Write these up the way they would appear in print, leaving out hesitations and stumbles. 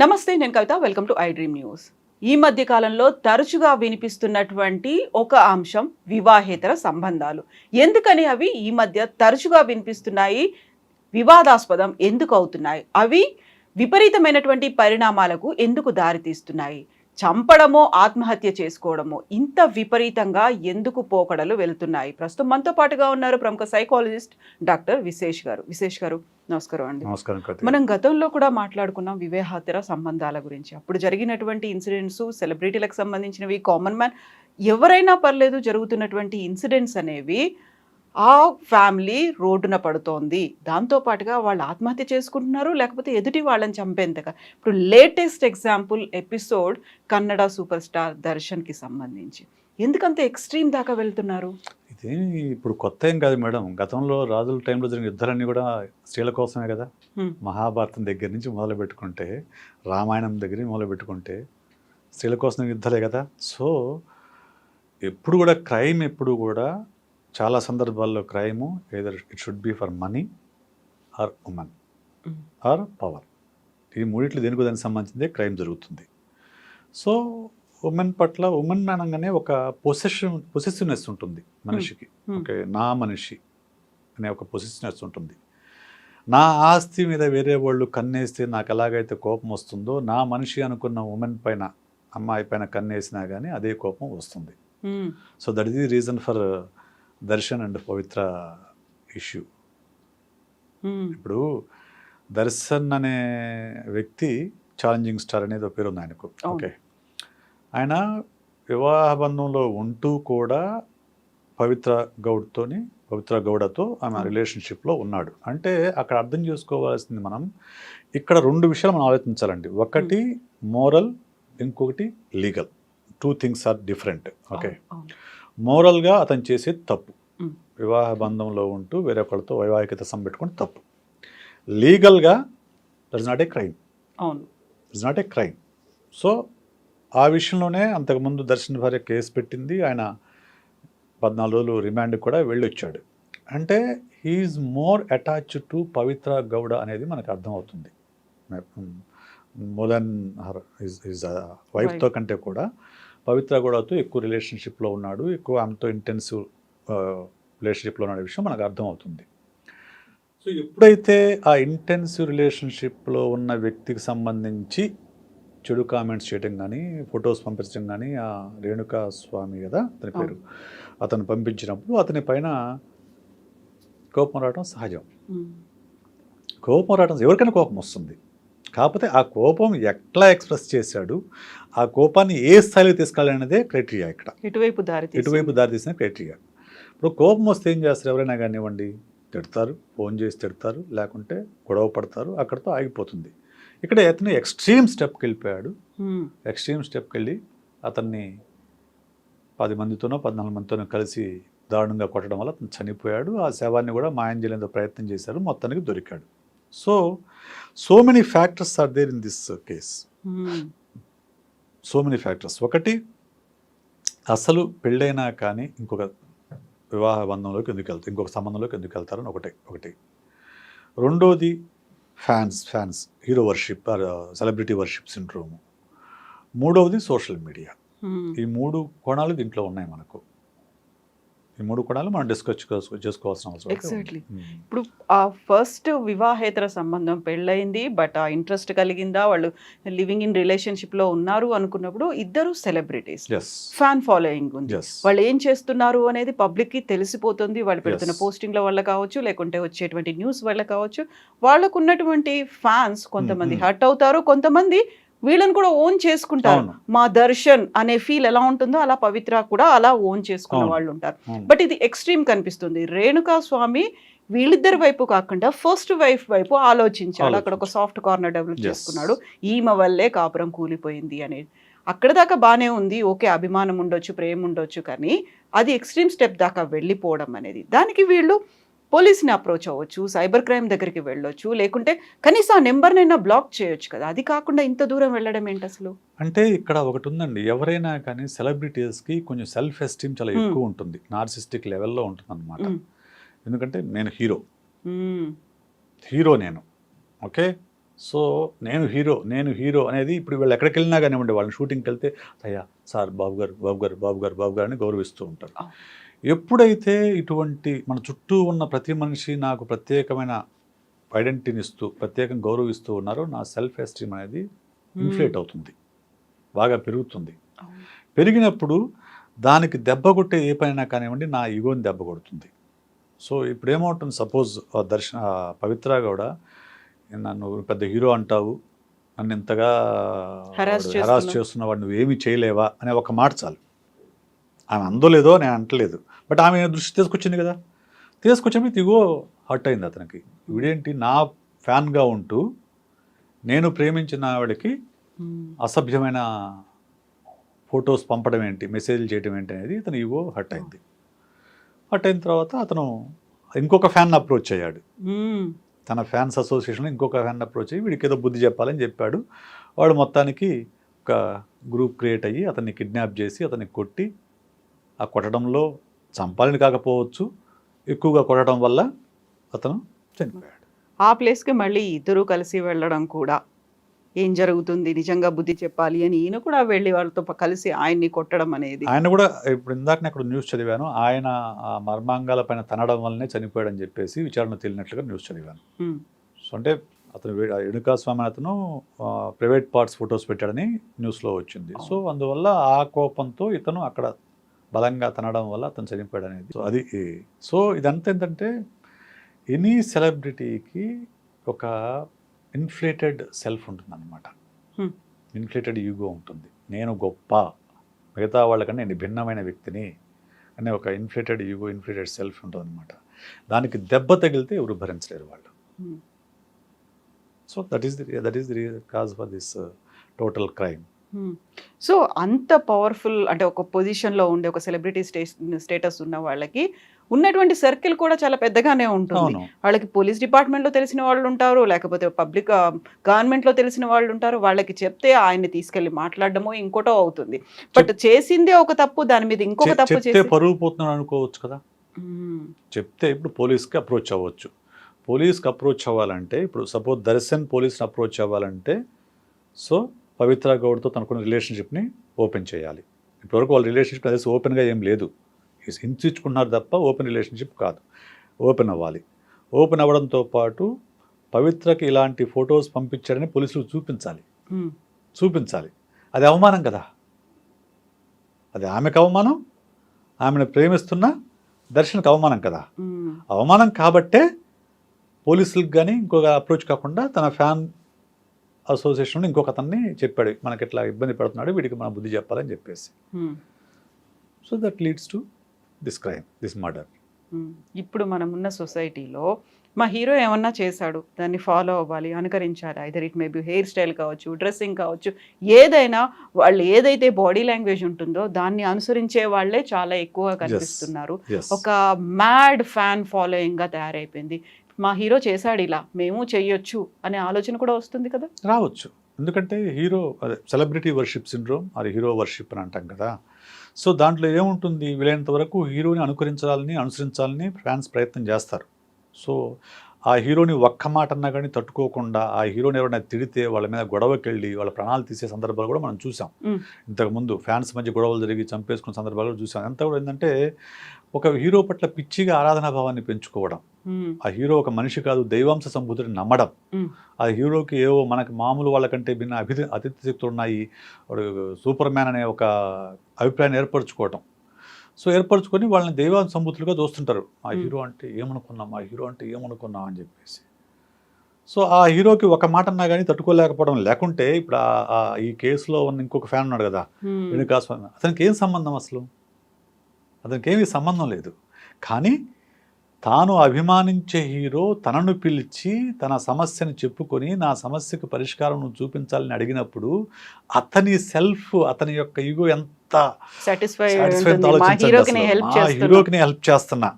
నమస్తే, నేను Kavitha. Welcome to iDream news. ఈ మధ్య కాలంలో తరచుగా వినిపిస్తున్నటువంటి ఒక అంశం వివాహేతర సంబంధాలు. ఎందుకని అవి ఈ మధ్య తరచుగా వినిపిస్తున్నాయి? వివాదాస్పదం ఎందుకు అవుతున్నాయి? అవి విపరీతమైనటువంటి పరిణామాలకు ఎందుకు దారితీస్తున్నాయి? చంపడమో ఆత్మహత్య చేసుకోవడమో ఇంత విపరీతంగా ఎందుకు పోకడలు వెళ్తున్నాయి? ప్రస్తుతం మనతో పాటుగా ఉన్నారు ప్రముఖ సైకాలజిస్ట్ డాక్టర్ విశేష్ గారు. విశేష్ గారు, నమస్కారం అండి. నమస్కారం. మనం గతంలో కూడా మాట్లాడుకున్నాం వివాహేతర సంబంధాల గురించి. అప్పుడు జరిగినటువంటి ఇన్సిడెంట్స్, సెలబ్రిటీలకు సంబంధించినవి, కామన్ మ్యాన్ ఎవరైనా పర్లేదు, జరుగుతున్నటువంటి ఇన్సిడెంట్స్ అనేవి ఆ ఫ్యామిలీ రోడ్డున పడుతోంది. దాంతో పాటుగా వాళ్ళు ఆత్మహత్య చేసుకుంటున్నారు, లేకపోతే ఎదుటి వాళ్ళని చంపేంతగా. ఇప్పుడు latest example episode Kannada super star దర్శన్కి సంబంధించి. ఎందుకంత ఎక్స్ట్రీమ్ దాకా వెళ్తున్నారు? ఇది ఇప్పుడు కొత్త ఏం కాదు మేడం. గతంలో రాజుల టైంలో జరిగిన యుద్ధాలన్నీ కూడా స్త్రీల కోసమే కదా. మహాభారతం దగ్గర నుంచి మొదలు పెట్టుకుంటే, రామాయణం దగ్గర నుంచి మొదలు పెట్టుకుంటే స్త్రీల కోసం యుద్ధాలే కదా. సో ఎప్పుడు కూడా క్రైమ్ ఎప్పుడు కూడా చాలా సందర్భాల్లో crime either it should be for money or women or power. ఈ మూడిట్లు దేనికి దానికి సంబంధించిందే క్రైమ్ జరుగుతుంది. సో ఉమెన్ పట్ల ఉమెన్ అనగానే ఒక పొసెసివ్నెస్ ఉంటుంది మనిషికి. ఓకే, నా మనిషి అనే ఒక పొసెసివ్నెస్ ఉంటుంది. నా ఆస్తి మీద వేరే వాళ్ళు కన్నేస్తే నాకు ఎలాగైతే కోపం వస్తుందో, నా మనిషి అనుకున్న ఉమెన్ పైన, అమ్మాయి పైన కన్నేసినా కానీ అదే కోపం వస్తుంది. So that is the reason for Darshan and Pavitra issue. ఇప్పుడు దర్శన్ అనే వ్యక్తి ఛాలెంజింగ్ స్టార్ అనేది ఒక పేరు ఉంది ఆయనకు. ఓకే, ఆయన వివాహ బంధంలో ఉంటూ కూడా పవిత్ర గౌడతో ఆమె రిలేషన్షిప్లో ఉన్నాడు. అంటే అక్కడ అర్థం చేసుకోవాల్సింది మనం ఇక్కడ రెండు విషయాలు మనం ఆలోచించాలండి. ఒకటి మోరల్, ఇంకొకటి legal. Two things are different. Okay, మోరల్గా అతను చేసేది తప్పు, వివాహ బంధంలో ఉంటూ వేరే ఒకరితో వైవాహికత సంపెట్టుకుని తప్పు. లీగల్గా that is not a crime. It's not a crime. So ఆ విషయంలోనే అంతకుముందు దర్శన్ భార్య కేసు పెట్టింది. ఆయన 14 రోజులు రిమాండ్ కూడా వెళ్ళొచ్చాడు. అంటే హీఈస్ మోర్ అటాచ్డ్ టు పవిత్ర గౌడ అనేది మనకు అర్థమవుతుంది. మోర్ దెన్ హర్ హిజ్ వైఫ్తో కంటే కూడా పవిత్ర గౌడతో ఎక్కువ రిలేషన్షిప్లో ఉన్నాడు, ఎక్కువ ఆమెతో ఇంటెన్సివ్ రిలేషన్షిప్లో ఉన్న విషయం మనకు అర్థమవుతుంది. సో ఎప్పుడైతే ఆ ఇంటెన్సివ్ రిలేషన్షిప్లో ఉన్న వ్యక్తికి సంబంధించి చెడు కామెంట్స్ చేయడం కానీ, ఫొటోస్ పంపించడం కానీ, ఆ రేణుకా స్వామి కదా అతని పేరు, అతను పంపించినప్పుడు అతని పైన కోపం రావడం సహజం. కోపం రావడం ఎవరికైనా కోపం వస్తుంది. కాకపోతే ఆ కోపం ఎట్లా ఎక్స్ప్రెస్ చేశాడు, ఆ కోపాన్ని ఏ స్థాయిలో తీసుకెళ్ళాలనేదే క్రైటీరియా. ఇక్కడ ఇటువైపు దారి తీసిన క్రైటీరియా. ఇప్పుడు కోపం వస్తే ఏం చేస్తారు? ఎవరైనా కానివ్వండి, తిడతారు, ఫోన్ చేసి తిడతారు, లేకుంటే గొడవ పడతారు, అక్కడితో ఆగిపోతుంది. ఇక్కడ అతను ఎక్స్ట్రీమ్ స్టెప్కి వెళ్ళిపోయాడు. ఎక్స్ట్రీమ్ స్టెప్కి వెళ్ళి అతన్ని 10 మందితోనో 14 మందితోనో కలిసి దారుణంగా కొట్టడం వల్ల అతను చనిపోయాడు. ఆ శవాన్ని కూడా మాయం చేయలేదో ప్రయత్నం చేశారు, మొత్తానికి దొరికాడు. So many factors are there in this case. So many factors. ఒకటి, అసలు పెళ్ళైనా కానీ ఇంకొక వివాహ బంధంలోకి ఎందుకు వెళ్తారు, ఇంకొక సంబంధంలోకి ఎందుకు వెళ్తారని ఒకటి. రెండోది fans hero worship or celebrity worship syndrome. మూడవది సోషల్ మీడియా. ఈ 3 కోణాలు దీంట్లో ఉన్నాయి మనకు. ఈ 3 కోణాలు మనం డిస్కస్ చేసుకోవాల్సిన అవసరం. ఎగ్జాక్ట్లీ. ఇప్పుడు ఆ ఫస్ట్ వివాహేతర సంబంధం పెళ్ళయింది, బట్ ఆ ఇంట్రెస్ట్ కలిగిందా, వాళ్ళు లివింగ్ ఇన్ రిలేషన్షిప్లో ఉన్నారు అనుకున్నప్పుడు ఇద్దరు సెలబ్రిటీస్, ఫ్యాన్ ఫాలోయింగ్ ఉంది, వాళ్ళు ఏం చేస్తున్నారు అనేది పబ్లిక్కి తెలిసిపోతుంది. వాళ్ళు పెడుతున్న పోస్టింగ్ల వల్ల కావచ్చు, లేకుంటే వచ్చేటువంటి న్యూస్ వల్ల కావచ్చు. వాళ్ళకు ఉన్నటువంటి ఫ్యాన్స్ కొంతమంది హర్ట్ అవుతారు, కొంతమంది వీళ్ళని కూడా ఓన్ చేసుకుంటారు. మా దర్శన్ అనే ఫీల్ ఎలా ఉంటుందో అలా పవిత్ర కూడా అలా ఓన్ చేసుకున్న వాళ్ళు ఉంటారు. బట్ ఇది ఎక్స్ట్రీమ్ కనిపిస్తుంది. రేణుకా స్వామి వీళ్ళిద్దరి వైపు కాకుండా ఫస్ట్ వైఫ్ వైపు ఆలోచించాడు. అక్కడ ఒక సాఫ్ట్ కార్నర్ డెవలప్ చేసుకున్నాడు. ఈమె వల్లే కాపురం కూలిపోయింది అనేది. అక్కడ దాకా బాగానే ఉంది, ఓకే, అభిమానం ఉండొచ్చు, ప్రేమ ఉండొచ్చు, కానీ అది ఎక్స్ట్రీమ్ స్టెప్ దాకా వెళ్ళిపోవడం అనేది, దానికి వీళ్ళు పోలీస్ని అప్రోచ్ అవ్వచ్చు, సైబర్ క్రైమ్ దగ్గరికి వెళ్ళొచ్చు, లేకుంటే కనీసం ఆ నెంబర్నైనా బ్లాక్ చేయొచ్చు కదా. అది కాకుండా ఇంత దూరం వెళ్ళడం ఏంటి అసలు? అంటే ఇక్కడ ఒకటి ఉందండి, ఎవరైనా కానీ సెలబ్రిటీస్కి కొంచెం సెల్ఫ్ ఎస్టీమ్ చాలా ఎక్కువ ఉంటుంది, నార్సిస్టిక్ లెవెల్లో ఉంటుంది అనమాట. ఎందుకంటే నేను హీరో నేను, ఓకే, సో నేను హీరో అనేది ఇప్పుడు వీళ్ళు ఎక్కడికి వెళ్ళినా కానివ్వండి, వాళ్ళని షూటింగ్కి వెళ్తే అయ్యా సార్ బాబు గారు అని గౌరవిస్తూ ఉంటారు. ఎప్పుడైతే ఇటువంటి మన చుట్టూ ఉన్న ప్రతి మనిషి నాకు ప్రత్యేకమైన ఐడెంటిటీని ఇస్తూ ప్రత్యేకంగా గౌరవిస్తూ ఉన్నారో నా సెల్ఫ్ ఎస్టీమ్ అనేది ఇన్ఫ్లేట్ అవుతుంది, బాగా పెరుగుతుంది. పెరిగినప్పుడు దానికి దెబ్బ కొట్టే ఏ పనైనా కానివ్వండి నా ఈగోని దెబ్బ కొడుతుంది. సో ఇప్పుడు ఏమవుతుంది, సపోజ్ పవిత్ర కూడా నన్ను పెద్ద హీరో అంటావు, నన్ను ఇంతగా హెరాస్ చేస్తున్న వాడు నువ్వేమీ చేయలేవా అనే ఒక మాట చాలు. ఆమె అందో లేదో నేను అంటలేదు, బట్ ఆమె దృష్టి తీసుకొచ్చింది కదా, తీసుకొచ్చినప్పుడు ఇగో హర్ట్ అయింది అతనికి. వీడేంటి నా ఫ్యాన్గా ఉంటూ నేను ప్రేమించిన ఆవిడకి అసభ్యమైన ఫొటోస్ పంపడం ఏంటి, మెసేజ్లు చేయడం ఏంటి అనేది ఇతను ఈగో హర్ట్ అయింది. హర్ట్ అయిన తర్వాత అతను ఇంకొక ఫ్యాన్ అప్రోచ్ అయ్యాడు. తన ఫ్యాన్స్ అసోసియేషన్లో ఇంకొక ఫ్యాన్ అప్రోచ్ అయ్యి వీడికి ఏదో బుద్ధి చెప్పాలని చెప్పాడు. వాడు మొత్తానికి ఒక గ్రూప్ క్రియేట్ అయ్యి అతన్ని కిడ్నాప్ చేసి అతన్ని కొట్టి, ఆ కొట్టడంలో చంపాలని కాకపోవచ్చు, ఎక్కువగా కొట్టడం వల్ల అతను చనిపోయాడు. ఆ ప్లేస్కి మళ్ళీ ఇద్దరు కలిసి వెళ్ళడం కూడా, ఏం జరుగుతుంది నిజంగా బుద్ధి చెప్పాలి అని ఈయన కూడా వెళ్ళి వాళ్ళతో కలిసి ఆయన్ని కొట్టడం అనేది. ఆయన కూడా ఇప్పుడు ఇందాక నేను అక్కడ న్యూస్ చదివాను, ఆయన ఆ మర్మాంగాల పైన తనడం వల్లనే చనిపోయాడని చెప్పేసి విచారణ తేలినట్లుగా న్యూస్ చదివాను. సో అంటే అతను ఎణుకా స్వామి అతను ప్రైవేట్ పార్ట్స్ ఫొటోస్ పెట్టాడని న్యూస్లో వచ్చింది. సో అందువల్ల ఆ కోపంతో ఇతను అక్కడ బలంగా తనడం వల్ల అతను చనిపోయాడు అనేది. సో అది సో ఇదంతా ఏంటంటే ఎనీ సెలబ్రిటీకి ఒక ఇన్ఫ్లేటెడ్ సెల్ఫ్ ఉంటుంది అన్నమాట, ఇన్ఫ్లేటెడ్ ఈగో ఉంటుంది. నేను గొప్ప, మిగతా వాళ్ళకన్నా నేను భిన్నమైన వ్యక్తిని అనే ఒక ఇన్ఫ్లేటెడ్ ఈగో, ఇన్ఫ్లేటెడ్ సెల్ఫ్ ఉంటుంది అనమాట. దానికి దెబ్బ తగిలితే ఎవరు భరించలేరు వాళ్ళు. So that is the cause for this total crime. So అంత పవర్ఫుల్ అంటే ఒక పొజిషన్లో ఉండే ఒక సెలబ్రిటీ స్టేటస్ ఉన్న వాళ్ళకి ఉన్నటువంటి సర్కిల్ కూడా చాలా పెద్దగానే ఉంటుంది. వాళ్ళకి పోలీస్ డిపార్ట్మెంట్లో తెలిసిన వాళ్ళు ఉంటారు, లేకపోతే పబ్లిక్ గవర్నమెంట్లో తెలిసిన వాళ్ళు ఉంటారు. వాళ్ళకి చెప్తే ఆయన్ని తీసుకెళ్లి మాట్లాడడమో ఇంకోటో అవుతుంది. బట్ చేసిందే ఒక తప్పు, దాని మీద ఇంకొక తప్పు చేస్తే పరువు పోతున్నాడు అనుకోవచ్చు కదా. చెప్తే ఇప్పుడు పోలీస్కి అప్రోచ్ అవ్వచ్చు. పోలీస్కి అప్రోచ్ అవ్వాలంటే ఇప్పుడు సపోజ్ దర్శన్ పోలీస్ని అప్రోచ్ అవ్వాలంటే సో పవిత్ర గౌడ్తో తనకున్న రిలేషన్షిప్ని ఓపెన్ చేయాలి. ఇప్పటివరకు వాళ్ళ రిలేషన్షిప్ తెలిసి ఓపెన్గా ఏం లేదు, హింసించుకున్నారు తప్ప ఓపెన్ రిలేషన్షిప్ కాదు. ఓపెన్ అవ్వాలి. ఓపెన్ అవ్వడంతో పాటు పవిత్రకి ఇలాంటి ఫొటోస్ పంపించాడని పోలీసులు చూపించాలి. అది అవమానం కదా, అది ఆమెకు అవమానం, ఆమెను ప్రేమిస్తున్న దర్శన్కి అవమానం కదా. అవమానం కాబట్టే పోలీసులకు కానీ ఇంకొక అప్రోచ్ కాకుండా తన ఫ్యాన్ అసోసియేషన్ ఇంకొక అతన్ని చెప్పాడు, మనకి ఇట్లా ఇబ్బంది పడుతున్నాడు, వీడికి మనం బుద్ధి చెప్పాలని చెప్పేసి. So that leads to this crime, this murder. ఇప్పుడు మనం ఉన్న సొసైటీలో మా హీరో ఏమన్నా చేశాడు, దాన్ని ఫాలో అవ్వాలి, అనుకరించాలి. Either it may be hair style కావచ్చు, డ్రెస్సింగ్ కావచ్చు, ఏదైనా వాళ్ళు ఏదైతే బాడీ లాంగ్వేజ్ ఉంటుందో దాన్ని అనుసరించే వాళ్ళే చాలా ఎక్కువగా కనిపిస్తున్నారు. ఒక మ్యాడ్ ఫ్యాన్ ఫాలోయింగ్గా తయారైపోయింది. మా హీరో చేశాడు ఇలా, మేము చెయ్యొచ్చు అనే ఆలోచన కూడా వస్తుంది కదా. రావచ్చు, ఎందుకంటే హీరో అదే సెలబ్రిటీ వర్షిప్ సిండ్రోమ్, అది హీరో వర్షిప్ అని అంటాం కదా. సో దాంట్లో ఏముంటుంది, వీలైనంత వరకు హీరోని అనుసరించాలని ఫ్యాన్స్ ప్రయత్నం చేస్తారు. సో ఆ హీరోని ఒక్క మాట అన్నా కానీ తట్టుకోకుండా ఆ హీరోని ఎవరైనా తిడితే వాళ్ళ మీద గొడవకి వెళ్ళి వాళ్ళ ప్రాణాలు తీసే సందర్భాలు కూడా మనం చూసాం. ఇంతకుముందు ఫ్యాన్స్ మధ్య గొడవలు జరిగి చంపేసుకున్న సందర్భాలు కూడా చూసాం. అంతా కూడా ఏంటంటే ఒక హీరో పట్ల పిచ్చిగా ఆరాధనా భావాన్ని పెంచుకోవడం. ఆ హీరో ఒక మనిషి కాదు, దైవాంశ సంభూతిని నమ్మడం. ఆ హీరోకి ఏవో మనకి మామూలు వాళ్ళకంటే భిన్న అతిథి శక్తులు ఉన్నాయి, వాడు సూపర్ మ్యాన్ అనే ఒక అభిప్రాయాన్ని ఏర్పరచుకోవటం. సో ఏర్పరచుకొని వాళ్ళని దైవాంశ సంభూతులుగా చూస్తుంటారు. ఆ హీరో అంటే ఏమనుకున్నాం అని చెప్పేసి. సో ఆ హీరోకి ఒక మాట అన్నా కానీ తట్టుకోలేకపోవడం. లేకుంటే ఇప్పుడు ఈ కేసులో ఉన్న ఇంకొక ఫ్యాన్ ఉన్నాడు కదా, ఎణుకా స్వామి, అతనికి ఏం సంబంధం, అసలు అతనికి ఏమీ సంబంధం లేదు. కానీ తాను అభిమానించే హీరో తనను పిలిచి తన సమస్యను చెప్పుకొని నా సమస్యకు పరిష్కారం నువ్వు చూపించాలని అడిగినప్పుడు అతని సెల్ఫ్, అతని యొక్క ఈగో ఎంత హీరోకి హెల్ప్ చేస్తున్నా,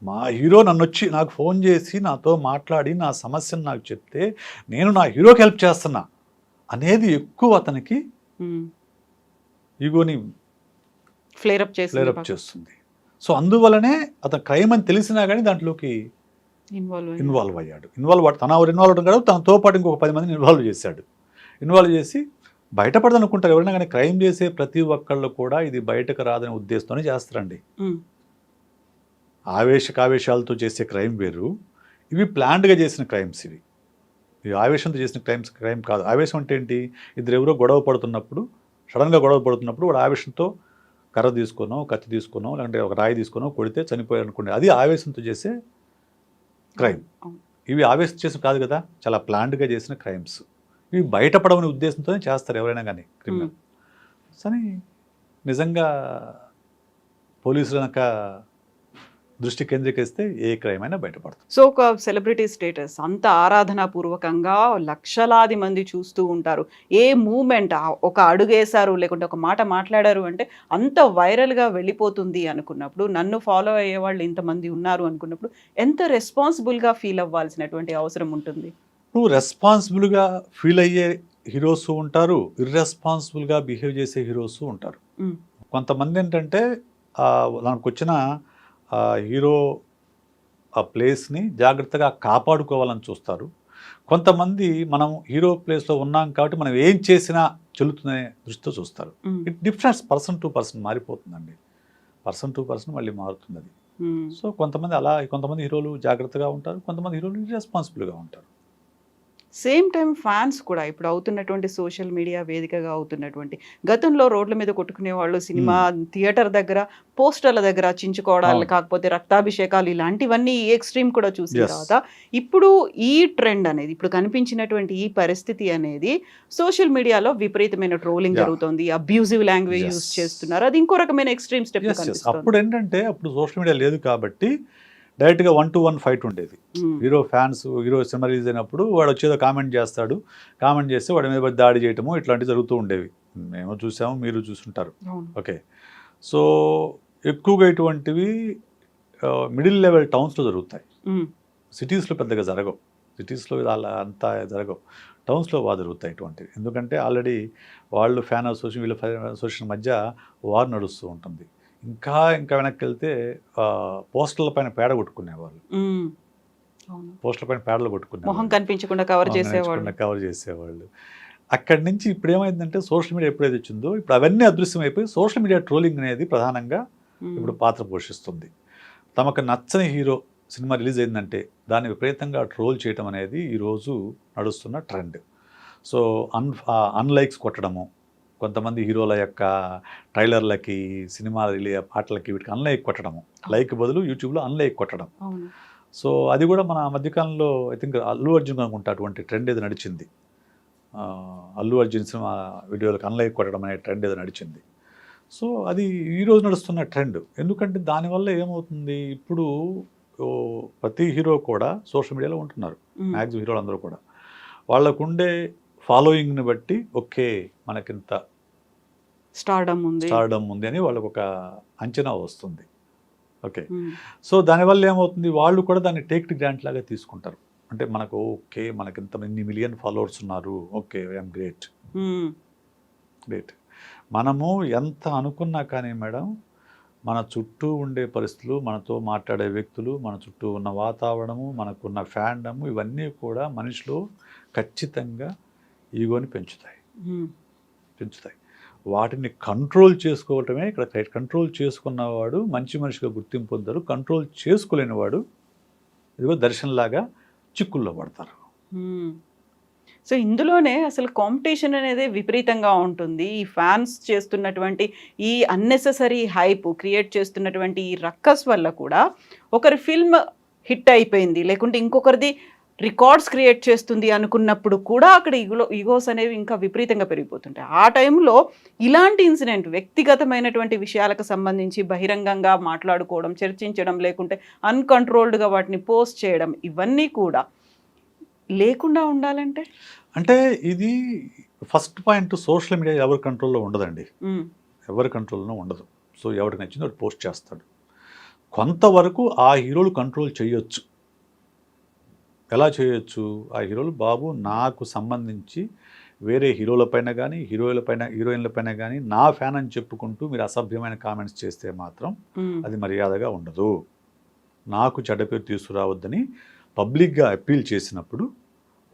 మా హీరో నన్ను వచ్చి నాకు ఫోన్ చేసి నాతో మాట్లాడి నా సమస్యను నాకు చెప్తే నేను నా హీరోకి హెల్ప్ చేస్తున్నా అనేది ఎక్కువ అతనికి ఈగోని ఫ్లేరప్ చేస్తుంది. సో అందువల్లనే అతను క్రైమ్ అని తెలిసినా కానీ దాంట్లోకి ఇన్వాల్వ్ అయ్యాడు. తన ఇన్వాల్వ్ అవడం కాదు, తనతో పాటు ఇంకొక 10 మందిని ఇన్వాల్వ్ చేశాడు. ఇన్వాల్వ్ చేసి బయటపడదనుకుంటారు ఎవరైనా కానీ. క్రైమ్ చేసే ప్రతి ఒక్కళ్ళు కూడా ఇది బయటకు రాదనే ఉద్దేశంతోనే చేస్తారండి. ఆవేశాలతో చేసే క్రైమ్ వేరు, ఇవి ప్లాన్డ్గా చేసిన క్రైమ్స్. ఇవి ఆవేశంతో చేసిన క్రైమ్ కాదు. ఆవేశం అంటే ఏంటి? ఇద్దరు ఎవరో సడన్గా గొడవ పడుతున్నప్పుడు వాడు ఆవేశంతో కర్ర తీసుకునో, కత్తి తీసుకునో, లేదంటే ఒక రాయి తీసుకునో కొడితే చనిపోయారు అనుకోండి, అది ఆవేశంతో చేసే క్రైమ్. ఇవి ఆవేశం చేసిన కాదు కదా, చాలా ప్లాన్డ్గా చేసిన క్రైమ్స్. ఇవి బయటపడమనే ఉద్దేశంతోనే చేస్తారు ఎవరైనా కానీ క్రిమినల్. కానీ నిజంగా పోలీసులు కనుక దృష్టి కేంద్రీకరిస్తే ఏ క్రైమ్ అయినా బయటపడుతుంది. సో ఒక సెలబ్రిటీ స్టేటస్ అంత ఆరాధనాపూర్వకంగా లక్షలాది మంది చూస్తూ ఉంటారు. ఏ మూమెంట్ ఒక అడుగేశారు లేకుంటే ఒక మాట మాట్లాడారు అంటే అంత వైరల్గా వెళ్ళిపోతుంది అనుకున్నప్పుడు, నన్ను ఫాలో అయ్యే వాళ్ళు ఇంతమంది ఉన్నారు అనుకున్నప్పుడు ఎంత రెస్పాన్సిబుల్గా ఫీల్ అవ్వాల్సినటువంటి అవసరం ఉంటుంది? నువ్వు రెస్పాన్సిబుల్గా ఫీల్ అయ్యే హీరోస్ ఉంటారు, ఇర్రెస్పాన్సిబుల్గా బిహేవ్ చేసే హీరోస్ ఉంటారు. కొంతమంది ఏంటంటే దానికి వచ్చిన హీరో ఆ ప్లేస్ని జాగ్రత్తగా కాపాడుకోవాలని చూస్తారు. కొంతమంది మనం హీరో ప్లేస్లో ఉన్నాం కాబట్టి మనం ఏం చేసినా చెల్లుతుందనే దృష్టితో చూస్తారు. It difference person to person మారిపోతుందండి. పర్సన్ టు పర్సన్ మళ్ళీ మారుతుంది అది. సో కొంతమంది హీరోలు జాగ్రత్తగా ఉంటారు, కొంతమంది హీరోలు ఇర్రెస్పాన్సిబుల్గా ఉంటారు. సేమ్ టైం ఫ్యాన్స్ కూడా ఇప్పుడు అవుతున్నటువంటి సోషల్ మీడియా వేదికగా అవుతున్నటువంటి, గతంలో రోడ్ల మీద కొట్టుకునే వాళ్ళు సినిమా థియేటర్ దగ్గర పోస్టర్ల దగ్గర చించుకోవడాలు, కాకపోతే రక్తాభిషేకాలు, ఇలాంటివన్నీ ఈ ఎక్స్ట్రీమ్ కూడా చూసిన తర్వాత ఇప్పుడు ఈ ట్రెండ్ అనేది, ఇప్పుడు కనిపించినటువంటి ఈ పరిస్థితి అనేది సోషల్ మీడియాలో విపరీతమైన ట్రోలింగ్ జరుగుతుంది, అబ్యూజివ్ లాంగ్వేజ్ యూజ్ చేస్తున్నారు. అది ఇంకో రకమైన ఎక్స్ట్రీమ్ స్టెప్. అప్పుడు ఏంటంటే అప్పుడు సోషల్ మీడియా లేదు కాబట్టి డైరెక్ట్గా 1-to-1 ఫైట్ ఉండేది. హీరో సినిమా రిలీజ్ అయినప్పుడు వాడు వచ్చేదో కామెంట్ చేస్తే వాడి మీద దాడి చేయటము ఇట్లాంటివి జరుగుతూ ఉండేవి. మేము చూసాము, మీరు చూసుంటారు. ఓకే, సో ఎక్కువగా ఇటువంటివి మిడిల్ లెవెల్ టౌన్స్లో జరుగుతాయి. సిటీస్లో పెద్దగా జరగవు. సిటీస్లో అలా అంతా జరగవు. టౌన్స్లో బాగా జరుగుతాయి ఇటువంటివి. ఎందుకంటే ఆల్రెడీ వాళ్ళు ఫ్యాన్ అసోసియేషన్, వీళ్ళ ఫ్యాన్ అసోసియేషన్ మధ్య వార్ నడుస్తూ ఉంటుంది. ఇంకా వెనక్కి వెళ్తే పోస్టర్ల పైన పేడ కొట్టుకునేవాళ్ళు. పోస్టర్ల పైన పేడలు కొట్టుకునేవాళ్ళు, కనిపించకుండా కవర్ చేసేవాళ్ళు. అక్కడి నుంచి ఇప్పుడు ఏమైందంటే సోషల్ మీడియా ఎప్పుడైతే వచ్చిందో ఇప్పుడు అవన్నీ అదృశ్యమైపోయి సోషల్ మీడియా ట్రోలింగ్ అనేది ప్రధానంగా ఇప్పుడు పాత్ర పోషిస్తుంది. తమకు నచ్చని హీరో సినిమా రిలీజ్ అయిందంటే దాన్ని విపరీతంగా ట్రోల్ చేయడం అనేది ఈరోజు నడుస్తున్న ట్రెండ్. సో అన్లైక్స్ కొట్టడము, కొంతమంది హీరోల యొక్క ట్రైలర్లకి, సినిమా పాటలకి వీటికి అన్లైక్ కొట్టడము, లైక్ బదులు యూట్యూబ్లో అన్లైక్ కొట్టడం. సో అది కూడా మన మధ్యకాలంలో ఐ థింక్ అల్లు అర్జున్ అనుకుంటా అటువంటి ట్రెండ్ ఏదో నడిచింది. అల్లు అర్జున్ సినిమా వీడియోలకు అన్లైక్ కొట్టడం అనే ట్రెండ్ ఏదో నడిచింది. సో అది ఈరోజు నడుస్తున్న ట్రెండ్. ఎందుకంటే దానివల్ల ఏమవుతుంది, ఇప్పుడు ప్రతి హీరో కూడా సోషల్ మీడియాలో ఉంటున్నారు. మ్యాక్సిమం హీరోలు అందరూ కూడా వాళ్ళకుండే ఫాలోయింగ్ని బట్టి ఓకే మనకింత స్టార్డమ్ ఉంది అని వాళ్ళకు ఒక అంచనా వస్తుంది. ఓకే, సో దానివల్ల ఏమవుతుంది, వాళ్ళు కూడా దాన్ని టేక్ టు గ్రాంట్ లాగా తీసుకుంటారు. అంటే మనకు ఓకే మనకింత ఇన్ని మిలియన్ ఫాలోవర్స్ ఉన్నారు, ఓకే ఐఎమ్ గ్రేట్. మనము ఎంత అనుకున్నా కానీ మేడం, మన చుట్టూ ఉండే పరిస్థితులు, మనతో మాట్లాడే వ్యక్తులు, మన చుట్టూ ఉన్న వాతావరణము, మనకున్న ఫ్యాండము, ఇవన్నీ కూడా మనిషిలో ఖచ్చితంగా ఈగోని పెంచుతాయి. వాటిని కంట్రోల్ చేసుకోవటమే ఇక్కడ రైట్. కంట్రోల్ చేసుకున్నవాడు మంచి మనిషిగా గుర్తింపు పొందారు. కంట్రోల్ చేసుకోలేనివాడు ఇదిగో దర్శనంలాగా చిక్కుల్లో పడతారు. సో ఇందులోనే అసలు కాంపిటీషన్ అనేది విపరీతంగా ఉంటుంది. ఈ ఫ్యాన్స్ చేస్తున్నటువంటి ఈ అన్నెసెసరీ హైప్ క్రియేట్ చేస్తున్నటువంటి ఈ రక్కస్ వల్ల కూడా ఒకరి ఫిల్మ్ హిట్ అయిపోయింది, లేకుంటే ఇంకొకరిది రికార్డ్స్ క్రియేట్ చేస్తుంది అనుకున్నప్పుడు కూడా అక్కడ ఈగోస్ అనేవి ఇంకా విపరీతంగా పెరిగిపోతుంటాయి. ఆ టైంలో ఇలాంటి ఇన్సిడెంట్ వ్యక్తిగతమైనటువంటి విషయాలకు సంబంధించి బహిరంగంగా మాట్లాడుకోవడం, చర్చించడం, లేకుంటే అన్కంట్రోల్డ్గా వాటిని పోస్ట్ చేయడం, ఇవన్నీ కూడా లేకుండా ఉండాలంటే అంటే ఇది ఫస్ట్ పాయింట్, సోషల్ మీడియా ఎవరి కంట్రోల్లో ఉండదండి. ఎవరి కంట్రోల్లో ఉండదు. సో ఎవరికి నచ్చిందో వాడు పోస్ట్ చేస్తాడు. కొంతవరకు ఆ హీరోలు కంట్రోల్ చేయొచ్చు. ఎలా చేయొచ్చు? ఆ హీరోలు బాబు నాకు సంబంధించి వేరే హీరోలపైన కానీ హీరోయిన్లపైన కానీ నా ఫ్యాన్ అని చెప్పుకుంటూ మీరు అసభ్యమైన కామెంట్స్ చేస్తే మాత్రం అది మర్యాదగా ఉండదు, నాకు చెడ్డ పేరు తీసుకురావద్దని పబ్లిక్గా అప్పీల్ చేసినప్పుడు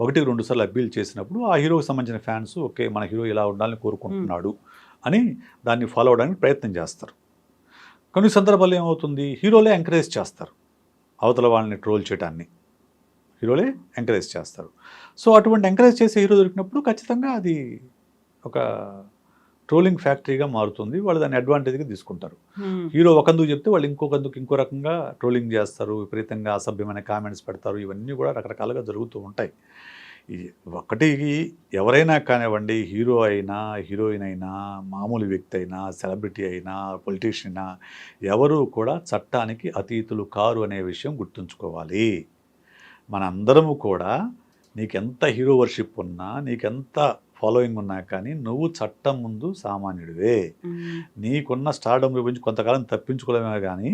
1-2 సార్లు అప్పీల్ చేసినప్పుడు ఆ హీరోకి సంబంధించిన ఫ్యాన్స్ ఓకే మన హీరో ఇలా ఉండాలని కోరుకుంటున్నాడు అని దాన్ని ఫాలో అవడానికి ప్రయత్నం చేస్తారు. కొన్ని సందర్భాల్లో ఏమవుతుంది, హీరోలే ఎంకరేజ్ చేస్తారు అవతల వాళ్ళని ట్రోల్ చేయడాన్ని, హీరోలే ఎంకరేజ్ చేస్తారు. సో అటువంటి ఎంకరేజ్ చేసే హీరో దొరికినప్పుడు ఖచ్చితంగా అది ఒక ట్రోలింగ్ ఫ్యాక్టరీగా మారుతుంది. వాళ్ళు దాన్ని అడ్వాంటేజ్గా తీసుకుంటారు. హీరో ఒకందుకు చెప్తే వాళ్ళు ఇంకొకందుకు ఇంకో రకంగా ట్రోలింగ్ చేస్తారు, విపరీతంగా అసభ్యమైన కామెంట్స్ పెడతారు. ఇవన్నీ కూడా రకరకాలుగా జరుగుతూ ఉంటాయి. ఒకటి ఎవరైనా కానివ్వండి, హీరో అయినా హీరోయిన్ అయినా మామూలు వ్యక్తి అయినా సెలబ్రిటీ అయినా పొలిటీషియన్ అయినా ఎవరు కూడా చట్టానికి అతీతులు కారు అనే విషయం గుర్తుంచుకోవాలి. మనందరము కూడా నీకెంత హీరో వర్షిప్ ఉన్నా నీకెంత ఫాలోయింగ్ ఉన్నా కానీ నువ్వు చట్టం ముందు సామాన్యుడివే. నీకున్న స్టార్డమ్ గురించి కొంతకాలం తప్పించుకోలేమే కానీ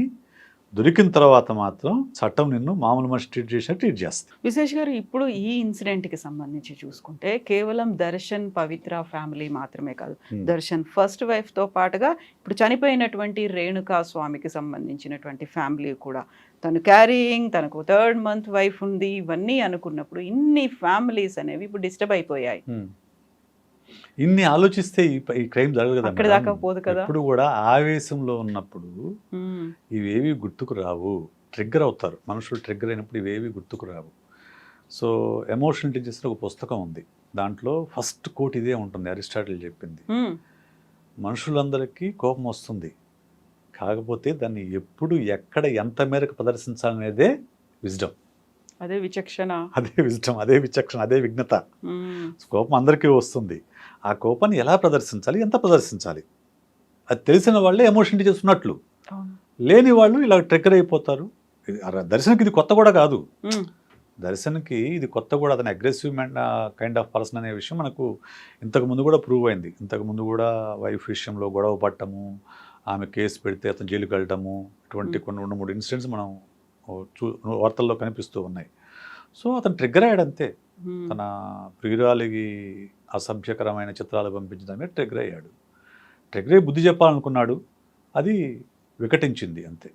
దొరికిన తర్వాత మాత్రం చట్టం నిన్ను మామూలు మనిషి ట్రీట్ చేసినట్టు ట్రీట్ చేస్తుంది. విశేష్ గారు, ఇప్పుడు ఈ ఇన్సిడెంట్కి సంబంధించి చూసుకుంటే కేవలం దర్శన్ పవిత్ర ఫ్యామిలీ మాత్రమే కాదు, దర్శన్ ఫస్ట్ వైఫ్తో పాటుగా ఇప్పుడు చనిపోయినటువంటి రేణుకా స్వామికి సంబంధించినటువంటి ఫ్యామిలీ కూడా, తను క్యారీయింగ్, తనకు 3rd month వైఫ్ ఉంది, ఇవన్నీ అనుకున్నప్పుడు ఇన్ని ఫ్యామిలీస్ అనేవి ఇప్పుడు డిస్టర్బ్ అయిపోయాయి. ఇన్ని ఆలోచిస్తే ఈ క్రైమ్ జరగదు అక్కడి దాకా పోదు కదా. ఇప్పుడు కూడా ఆవేశంలో ఉన్నప్పుడు ఇవేవి గుర్తుకు రావు, ట్రిగ్గర్ అవుతారు మనుషులు. ట్రిగ్గర్ అయినప్పుడు ఇవేవి గుర్తుకు రావు. సో ఎమోషనల్ ఇంటెలిజెన్స్ ఒక పుస్తకం ఉంది, దాంట్లో ఫస్ట్ కోట్ ఇదే ఉంటుంది, అరిస్టాటిల్ చెప్పింది. మనుషులందరికీ కోపం వస్తుంది, కాకపోతే దాన్ని ఎప్పుడు ఎక్కడ ఎంత మేరకు ప్రదర్శించాలనేదే విజ్డమ్, అదే విచక్షణ, అదే విజ్డమ్, అదే విచక్షణ, అదే విఘ్నత. కోపం అందరికీ వస్తుంది, ఆ కోపాన్ని ఎలా ప్రదర్శించాలి, ఎంత ప్రదర్శించాలి అది తెలిసిన వాళ్ళే ఎమోషన్ చేస్తున్నట్లు, లేని వాళ్ళు ఇలా ట్రిగ్గర్ అయిపోతారు. దర్శన్కి ఇది కొత్త కూడా కాదు, దర్శన్కి ఇది కొత్త కూడా, అతను అగ్రెసివ్ కైండ్ ఆఫ్ పర్సన్ అనే విషయం మనకు ఇంతకుముందు కూడా ప్రూవ్ అయింది. ఇంతకుముందు కూడా వైఫ్ విషయంలో గొడవ పట్టము, ఆమె కేసు పెడితే అతను జైలుకి వెళ్ళటము, ఇటువంటి కొన్ని 2-3 ఇన్సిడెంట్స్ మనం వార్తల్లో కనిపిస్తూ ఉన్నాయి. సో అతను ట్రిగ్గర్ అయ్యాడు అంతే, తన ప్రియురాలికి అసభ్యకరమైన చిత్రాలు పంపించడమే ట్రిగ్గర్ అయ్యాడు. ట్రిగ్గర్ అయ్యి బుద్ధి చెప్పాలనుకున్నాడు, అది వికటించింది అంతే.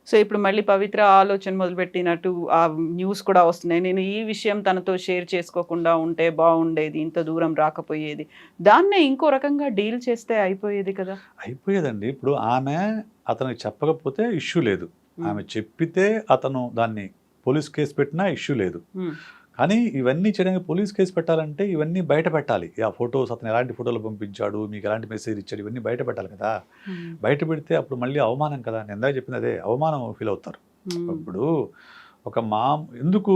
సో ఇప్పుడు మళ్ళీ పవిత్ర ఆలోచన మొదలుపెట్టినట్టు ఆ న్యూస్ కూడా వస్తున్నాయి, నేను ఈ విషయం తనతో షేర్ చేసుకోకుండా ఉంటే బాగుండేది, ఇంత దూరం రాకపోయేది, దాన్నే ఇంకో రకంగా డీల్ చేస్తే అయిపోయేది కదా. అయిపోయేదండి. ఇప్పుడు ఆమె అతనికి చెప్పకపోతే ఇష్యూ లేదు, ఆమె చెప్పితే అతను దాన్ని పోలీస్ కేసు పెట్టినా ఇష్యూ లేదు. కానీ ఇవన్నీ చేయడానికి పోలీస్ కేసు పెట్టాలంటే ఇవన్నీ బయట పెట్టాలి. ఆ ఫొటోస్, అతను ఎలాంటి ఫోటోలు పంపించాడు, మీకు ఎలాంటి మెసేజ్ ఇచ్చాడు, ఇవన్నీ బయట పెట్టాలి కదా. బయట పెడితే అప్పుడు మళ్ళీ అవమానం కదా, నేను ఎందాక చెప్పింది అదే, అవమానం ఫీల్ అవుతారు. ఇప్పుడు ఒక ఎందుకు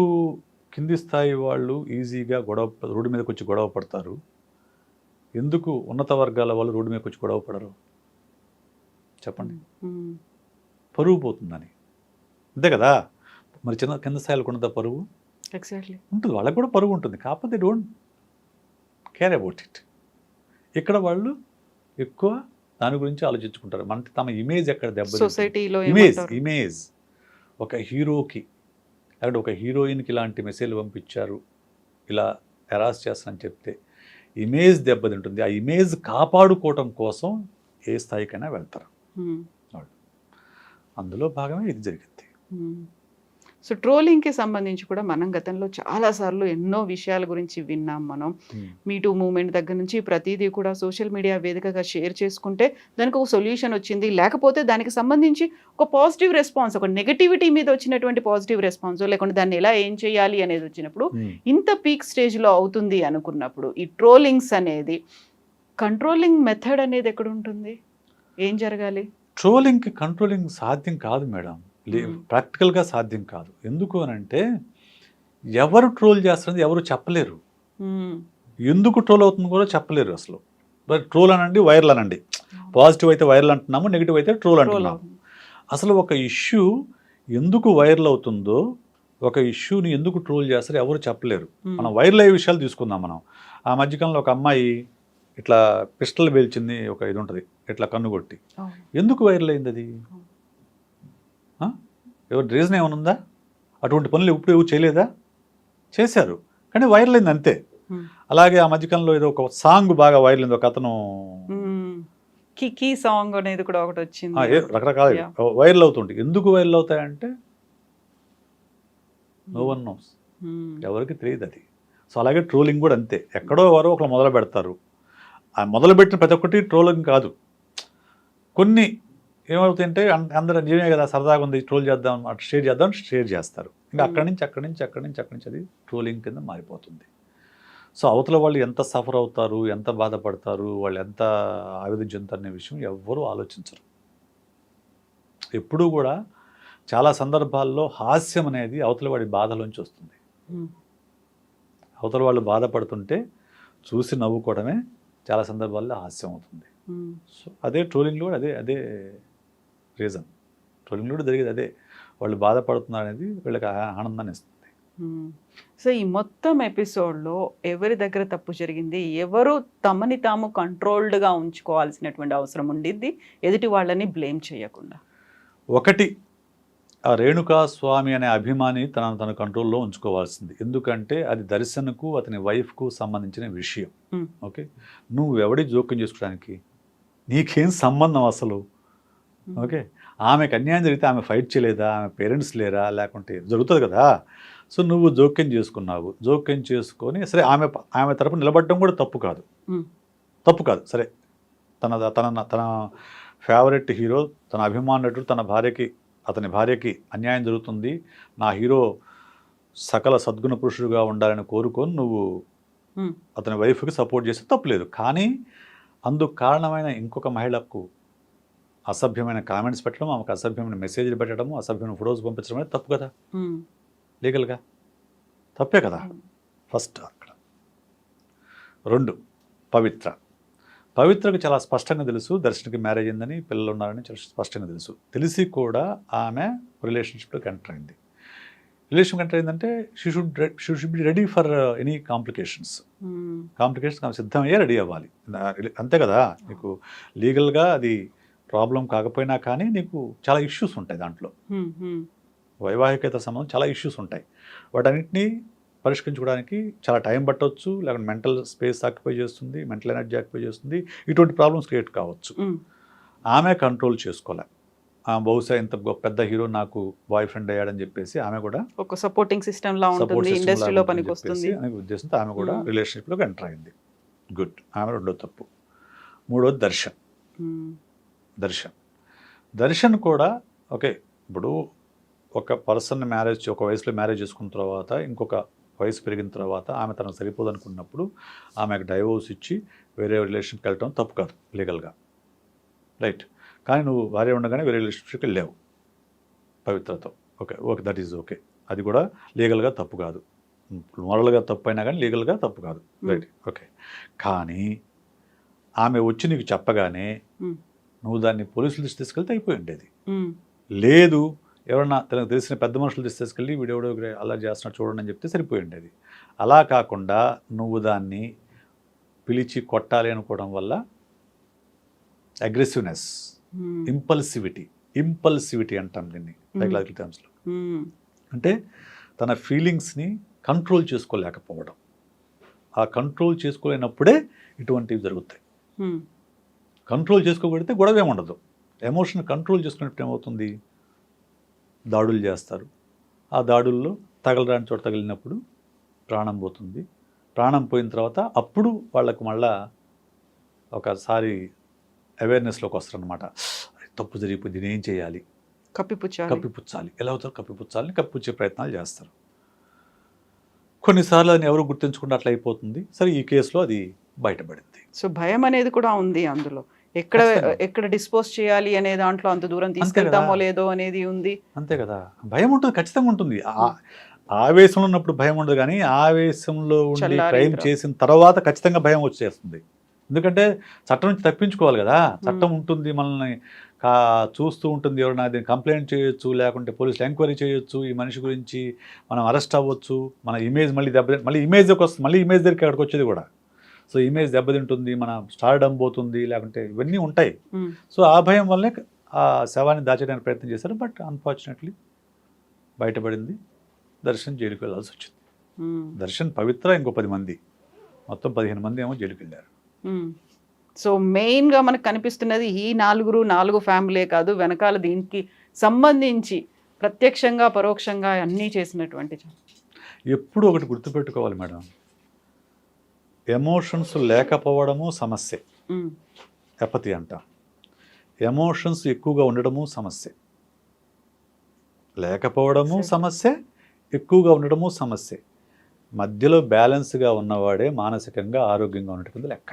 కింది స్థాయి వాళ్ళు ఈజీగా రోడ్డు మీదకి వచ్చి గొడవ పడతారు, ఎందుకు ఉన్నత వర్గాల వాళ్ళు రోడ్డు మీదకి వచ్చి గొడవ పడరు చెప్పండి? పరువు పోతుందని, అంతే కదా. మరి కింద స్థాయిలకు ఉన్నదా పరువు? ఎగ్జాక్ట్లీ ఉంటుంది, వాళ్ళకి కూడా పరువు ఉంటుంది, కాకపోతే డోంట్ కేర్ అబౌట్ ఇట్. ఇక్కడ వాళ్ళు ఎక్కువ దాని గురించి ఆలోచించుకుంటారు. మన తమ ఇమేజ్ ఎక్కడ సొసైటీలో ఇమేజ్ ఒక హీరోకి లేకపోతే ఒక హీరోయిన్కి ఇలాంటి మెసేజ్లు పంపించారు, ఇలా హెరాస్ చేస్తానని చెప్తే ఇమేజ్ దెబ్బతింటుంది. ఆ ఇమేజ్ కాపాడుకోవటం కోసం ఏ స్థాయికైనా వెళ్తారు వాళ్ళు. అందులో భాగమే ఇది జరిగింది. సో ట్రోలింగ్కి సంబంధించి కూడా మనం గతంలో చాలాసార్లు ఎన్నో విషయాల గురించి విన్నాం. మనం మీటూ మూమెంట్ దగ్గర నుంచి ప్రతిదీ కూడా సోషల్ మీడియా వేదికగా షేర్ చేసుకుంటే దానికి ఒక సొల్యూషన్ వచ్చింది, లేకపోతే దానికి సంబంధించి ఒక పాజిటివ్ రెస్పాన్స్, ఒక నెగటివిటీ మీద వచ్చినటువంటి పాజిటివ్ రెస్పాన్స్, లేకుంటే దాన్ని ఎలా ఏం చేయాలి అనేది వచ్చినప్పుడు ఇంత పీక్ స్టేజ్లో అవుతుంది అనుకున్నప్పుడు ఈ ట్రోలింగ్స్ అనేది కంట్రోలింగ్ మెథడ్ అనేది ఎక్కడ ఉంటుంది, ఏం జరగాలి? ట్రోలింగ్కి కంట్రోలింగ్ సాధ్యం కాదు మేడం, ప్రాక్టికల్గా సాధ్యం కాదు. ఎందుకు అని అంటే ఎవరు ట్రోల్ చేస్తున్నది ఎవరు చెప్పలేరు, ఎందుకు ట్రోల్ అవుతుంది కూడా చెప్పలేరు అసలు. ట్రోల్ అనండి, వైరల్ అనండి, పాజిటివ్ అయితే వైరల్ అంటున్నాము, నెగిటివ్ అయితే ట్రోల్ అంటున్నాము. అసలు ఒక ఇష్యూ ఎందుకు వైరల్ అవుతుందో, ఒక ఇష్యూని ఎందుకు ట్రోల్ చేస్తారో ఎవరు చెప్పలేరు. మనం వైరల్ అయ్యే విషయాలు తీసుకుందాం. మనం ఆ మధ్యకాలంలో ఒక అమ్మాయి ఇట్లా పిస్టల్ పేల్చింది, ఒక ఇది ఉంటుంది ఇట్లా కన్నుగొట్టి, ఎందుకు వైరల్ అయింది అది? ఎవరు రీజన్ ఏమైనా ఉందా? అటువంటి పనులు ఎప్పుడు ఎవరు చేయలేదా? చేశారు, కానీ వైరల్ అయింది అంతే. అలాగే ఆ మధ్యకాలంలో ఏదో ఒక సాంగ్ బాగా వైరల్ అయింది, ఒక అతను కికీ సాంగ్ అనేది కూడా ఒకటి వచ్చింది, రకరకాల వైరల్ అవుతుంటాయి. ఎందుకు వైరల్ అవుతాయంటే నో వన్ నోస్, ఎవరికి తెలియదు అది. సో అలాగే ట్రోలింగ్ కూడా అంతే, ఎక్కడో ఎవరో ఒకరు మొదలు పెడతారు. ఆ మొదలుపెట్టిన ప్రతి ఒక్కటి ట్రోలింగ్ కాదు. కొన్ని ఏమవుతాయంటే అందరూ నిజమే కదా, సరదాగా ఉంది, ట్రోల్ చేద్దాం, అటు షేర్ చేస్తారు. ఇంకా అక్కడి నుంచి అది ట్రోలింగ్ కింద మారిపోతుంది. సో అవతల వాళ్ళు ఎంత సఫర్ అవుతారు, ఎంత బాధపడతారు, వాళ్ళు ఎంత ఆవేదన చెందుతారు అనే విషయం ఎవ్వరూ ఆలోచించరు. ఎప్పుడూ కూడా చాలా సందర్భాల్లో హాస్యం అనేది అవతల వాడి బాధలోంచి వస్తుంది. అవతల వాళ్ళు బాధపడుతుంటే చూసి నవ్వుకోవడమే చాలా సందర్భాల్లో హాస్యం అవుతుంది. సో అదే ట్రోలింగ్లో కూడా అదే రీజన్. ట్రోలింగ్లో కూడా జరిగేది అదే, వాళ్ళు బాధపడుతున్నారు అనేది వీళ్ళకి ఆనందాన్ని ఇస్తుంది. సో ఈ మొత్తం ఎపిసోడ్లో ఎవరి దగ్గర తప్పు జరిగింది, ఎవరు తమని తాము కంట్రోల్డ్గా ఉంచుకోవాల్సినటువంటి అవసరం ఉండిద్ది ఎదుటి వాళ్ళని బ్లేమ్ చేయకుండా? ఒకటి, ఆ రేణుకా స్వామి అనే అభిమాని తన కంట్రోల్లో ఉంచుకోవాల్సింది. ఎందుకంటే అది దర్శన్కు అతని వైఫ్కు సంబంధించిన విషయం. ఓకే, నువ్వు ఎవడి జోక్యం చేసుకోవడానికి, నీకేం సంబంధం అసలు? ఓకే, ఆమెకు అన్యాయం జరిగితే ఆమె ఫైట్ చేయలేదా, ఆమె పేరెంట్స్ లేరా, లేకుంటే జరుగుతుంది కదా. సో నువ్వు జోక్యం చేసుకున్నావు, జోక్యం చేసుకొని సరే ఆమె తరపున నిలబడడం కూడా తప్పు కాదు. సరే, తన ఫేవరెట్ హీరో, తన అభిమాన నటుడు అతని భార్యకి అన్యాయం జరుగుతుంది, నా హీరో సకల సద్గుణ పురుషుడుగా ఉండాలని కోరుకొని నువ్వు అతని వైఫ్కి సపోర్ట్ చేస్తే తప్పులేదు. కానీ అందుకు కారణమైన ఇంకొక మహిళకు అసభ్యమైన కామెంట్స్ పెట్టడం, ఆమెకు అసభ్యమైన మెసేజ్లు పెట్టడం, అసభ్యమైన ఫొటోస్ పంపించడం అనేది తప్పు కదా, లీగల్గా తప్పే కదా. ఫస్ట్ అక్కడ. 2, పవిత్రకు చాలా స్పష్టంగా తెలుసు దర్శన్కి మ్యారేజ్ అయిందని, పిల్లలు ఉన్నారని చాలా స్పష్టంగా తెలుసు. తెలిసి కూడా ఆమె రిలేషన్షిప్లోకి ఎంటర్ అయింది. అంటే she should be ready for any complications ఆమె సిద్ధమయ్యే రెడీ అవ్వాలి, అంతే కదా. నీకు లీగల్గా అది ప్రాబ్లం కాకపోయినా కానీ నీకు చాలా ఇష్యూస్ ఉంటాయి దాంట్లో, వైవాహికత సంబంధం చాలా ఇష్యూస్ ఉంటాయి. వాటన్నిటినీ పరిష్కరించుకోవడానికి చాలా టైం పట్టవచ్చు, లేకుంటే మెంటల్ స్పేస్ ఆక్యుపై చేస్తుంది, మెంటల్ ఎనర్జీ ఆక్యుపై చేస్తుంది, ఇటువంటి ప్రాబ్లమ్స్ క్రియేట్ కావచ్చు. ఆమె కంట్రోల్ చేసుకోలే. బహుశా ఇంత పెద్ద హీరో నాకు బాయ్ ఫ్రెండ్ అయ్యాడని చెప్పేసి ఆమె కూడా ఒక సపోర్టింగ్ సిస్టమ్ లా ఉంటుంది, ఇండస్ట్రీలో పనికొస్తుంది అనే ఉద్దేశంతో ఆమె కూడా రిలేషన్షిప్లోకి ఎంటర్ అయింది. గుడ్, ఆమె రెండో తప్పు. మూడోది దర్శన్ కూడా ఓకే. ఇప్పుడు ఒక పర్సన్ ఒక వయసులో మ్యారేజ్ చేసుకున్న తర్వాత ఇంకొక వయసు పెరిగిన తర్వాత ఆమె తనకు సరిపోదు అనుకున్నప్పుడు ఆమెకు డైవోర్స్ ఇచ్చి వేరే రిలేషన్షిప్కి వెళ్ళటం తప్పు కాదు లీగల్గా, రైట్. కానీ నువ్వు భార్య ఉండగానే వేరే రిలేషన్షిప్కి వెళ్ళావు పవిత్రతో, ఓకే దట్ ఈజ్ ఓకే, అది కూడా లీగల్గా తప్పు కాదు. మోరల్గా తప్పు అయినా కానీ లీగల్గా తప్పు కాదు, రైట్, ఓకే. కానీ ఆమె వచ్చి నీకు చెప్పగానే నువ్వు దాన్ని పోలీసుల దృష్టి తీసుకెళ్తే అయిపోయి ఉండేది. లేదు, ఎవరన్నా తనకు తెలిసిన పెద్ద మనుషులు తీసుకెళ్ళి వీడెవడో అలా చేస్తున్నట్టు చూడండి అని చెప్తే సరిపోయి ఉండేది. అలా కాకుండా నువ్వు దాన్ని పిలిచి కొట్టాలి అనుకోవడం వల్ల అగ్రెసివ్నెస్, ఇంపల్సివిటీ అంటాం దీన్ని సైకలాజికల్ టర్మ్స్లో. అంటే తన ఫీలింగ్స్ని కంట్రోల్ చేసుకోలేకపోవడం. ఆ కంట్రోల్ చేసుకోలేనప్పుడే ఇటువంటివి జరుగుతాయి. కంట్రోల్ చేసుకోగలిగితే గొడవ ఏముండదు. ఎమోషన్ కంట్రోల్ చేసుకున్నప్పుడు ఏమవుతుంది, దాడులు చేస్తారు. ఆ దాడుల్లో తగలరాని చోట తగిలినప్పుడు ప్రాణం పోతుంది. ప్రాణం పోయిన తర్వాత అప్పుడు వాళ్ళకు మళ్ళా ఒకసారి అవేర్నెస్లోకి వస్తారనమాట. తప్పు జరిగిపోయింది, నేనేం చేయాలి, కప్పిపుచ్చాలి, ఎలా అవుతారు కప్పిపుచ్చే ప్రయత్నాలు చేస్తారు. కొన్నిసార్లు అది ఎవరు గుర్తించకుండా అట్లా అయిపోతుంది. సరే, ఈ కేసులో అది బయటపడింది. సో భయం అనేది కూడా ఉంది అందులో, ఎక్కడ డిస్పోజ్ చేయాలి అనే దాంట్లో అంత దూరం తీసుకెళ్తామో లేదో అనేది ఉంది. అంతే కదా, భయం ఉంటుంది, ఖచ్చితంగా ఉంటుంది. ఆవేశంలో ఉన్నప్పుడు భయం ఉండదు, కానీ ఆవేశంలో ఉండి క్రైమ్ చేసిన తర్వాత ఖచ్చితంగా భయం వచ్చేస్తుంది. ఎందుకంటే చట్టం నుంచి తప్పించుకోవాలి కదా, చట్టం ఉంటుంది, మనల్ని చూస్తూ ఉంటుంది. ఎవరైనా దీన్ని కంప్లైంట్ చేయొచ్చు, లేకుంటే పోలీసులు ఎంక్వైరీ చేయొచ్చు, ఈ మనిషి గురించి మనం అరెస్ట్ అవ్వచ్చు, మన ఇమేజ్ మళ్ళీ ఇమేజ్కి వస్తుంది, మళ్ళీ ఇమేజ్ దగ్గరికి అక్కడికి వచ్చేది కూడా. సో ఇమేజ్ దెబ్బతింటుంది, మన స్టార్డమ్ పోతుంది, లేకుంటే ఇవన్నీ ఉంటాయి. సో ఆ భయం వల్లే ఆ శవాన్ని దాచేయడానికి ప్రయత్నం చేశారు. బట్ అన్ఫార్చునేట్లీ బయటపడింది. దర్శన్ జైలుకి వెళ్ళాల్సి వచ్చింది. దర్శన్, పవిత్ర, ఇంకో 10 మంది, మొత్తం 15 మంది ఏమో జైలుకి వెళ్ళారు. సో మెయిన్గా మనకు కనిపిస్తున్నది ఈ 4 ఫ్యామిలీ కాదు, వెనకాల దీనికి సంబంధించి ప్రత్యక్షంగా పరోక్షంగా అన్నీ చేసినటువంటి ఎప్పుడు ఒకటి గుర్తుపెట్టుకోవాలి మేడం, ఎమోషన్స్ లేకపోవడము సమస్య, ఎపతి అంట. ఎమోషన్స్ ఎక్కువగా ఉండడము సమస్య, లేకపోవడము సమస్య, ఎక్కువగా ఉండడము సమస్య. మధ్యలో బ్యాలెన్స్గా ఉన్నవాడే మానసికంగా ఆరోగ్యంగా ఉన్నటువంటి లెక్క.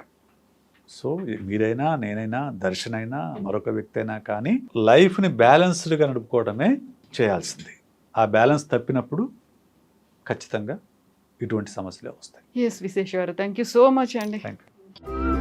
సో మీరైనా, నేనైనా, దర్శన్ అయినా, మరొక వ్యక్తి అయినా కానీ లైఫ్ని బ్యాలెన్స్డ్గా నడుపుకోవడమే చేయాల్సింది. ఆ బ్యాలెన్స్ తప్పినప్పుడు ఖచ్చితంగా ఇటువంటి సమస్యలే వస్తాయి. ఎస్ విశేష్ గారు, థ్యాంక్ యూ సో మచ్ అండి. Thank you.